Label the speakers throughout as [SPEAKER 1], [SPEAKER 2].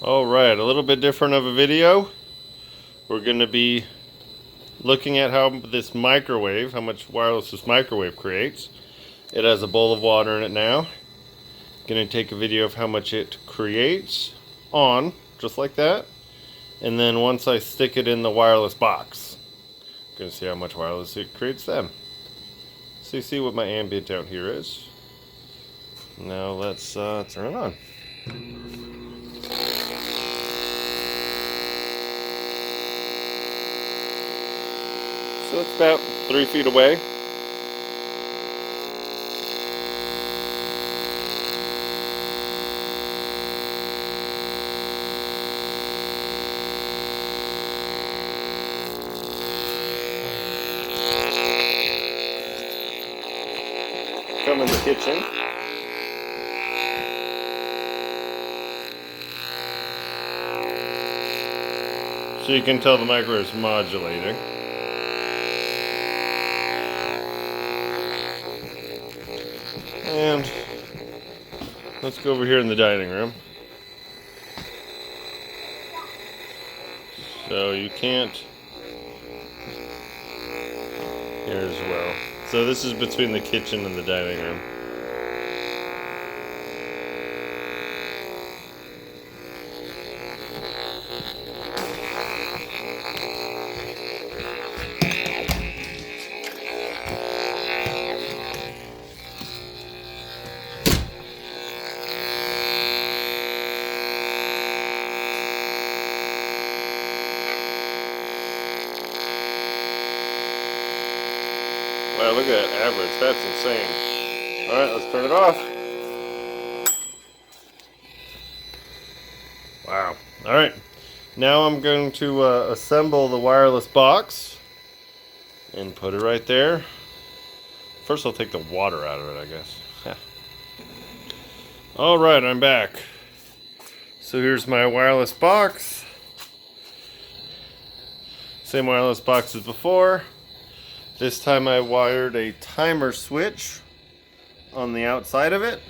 [SPEAKER 1] Alright, a little bit different of a video. We're going to be looking at how this microwave, how much wireless this microwave creates. It has a bowl of water in it now. Going to take a video of how much it creates on, just like that. And then once I stick it in the wireless box, I'm going to see how much wireless it creates then. So you see what my ambient out here is. Now let's turn it on. So it's about 3 feet away. Come in the kitchen. So you can tell the microwave is modulating. And let's go over here in the dining room. So you can't here as well. So this is between the kitchen and the dining room. Wow, look at that average. That's insane. Alright, let's turn it off. Wow. Alright. Now I'm going to assemble the wireless box and put it right there. First I'll take the water out of it, I guess. Alright, I'm back. So here's my wireless box. Same wireless box as before. This time I wired a timer switch on the outside of it.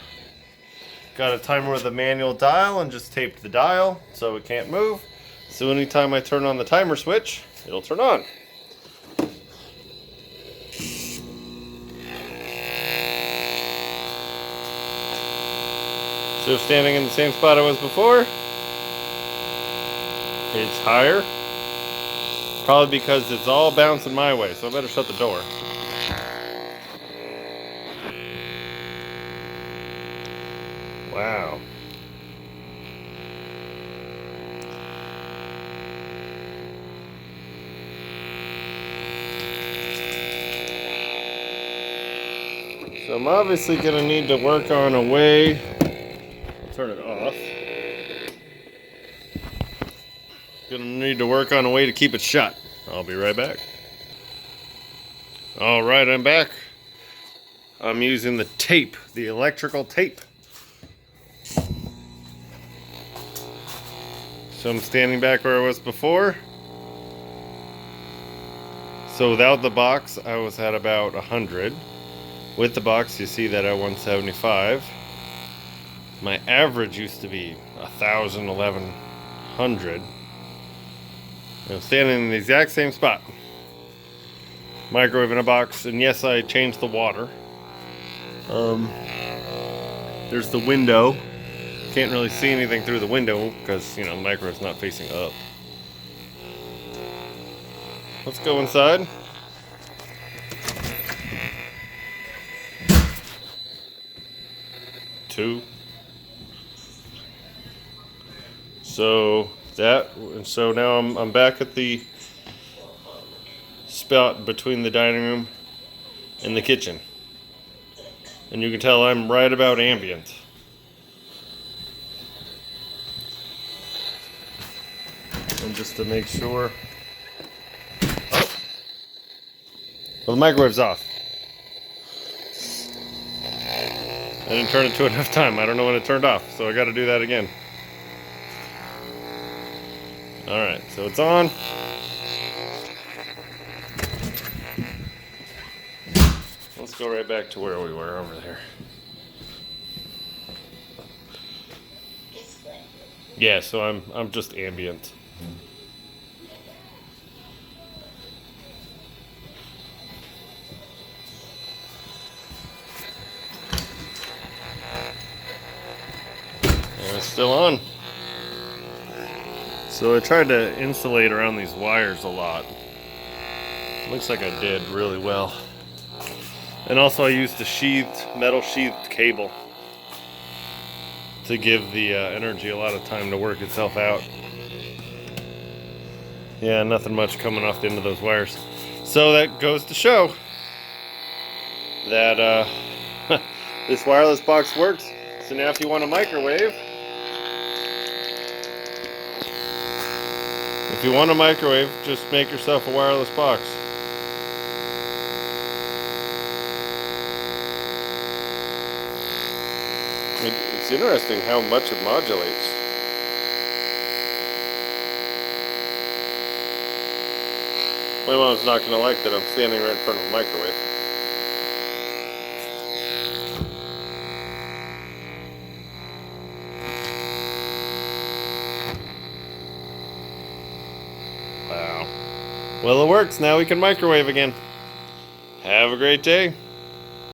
[SPEAKER 1] Got a timer with a manual dial and just taped the dial so it can't move. So anytime I turn on the timer switch, it'll turn on. So standing in the same spot I was before, it's higher. Probably because it's all bouncing my way, so I better shut the door. Wow. So I'm obviously going to need to work on a way. I'll turn it off. Gonna need to work on a way to keep it shut. I'll be right back. Alright, I'm back. I'm using the tape, the electrical tape. So I'm standing back where I was before. So without the box, I was at about 100. With the box, you see that at 175. My average used to be 1,000, 1,100. I'm standing in the exact same spot. Microwave in a box, and yes, I changed the water. There's the window. Can't really see anything through the window because, you know, the microwave's not facing up. Let's go inside. Two. So now I'm back at the spot between the dining room and the kitchen. And you can tell I'm right about ambient. And just to make sure. Oh, well, the microwave's off. I didn't turn it to enough time. I don't know when it turned off, so I got to do that again. Alright, so it's on. Let's go right back to where we were over there. Yeah, so I'm just ambient. And it's still on. So I tried to insulate around these wires a lot. Looks like I did really well. And also I used a metal sheathed cable to give the energy a lot of time to work itself out. Yeah, nothing much coming off the end of those wires. So that goes to show that this wireless box works. So now if you want a microwave, just make yourself a wireless box. It's interesting how much it modulates. My mom's not going to like that I'm standing right in front of a microwave. Wow. Well, it works. Now we can microwave again. Have a great day.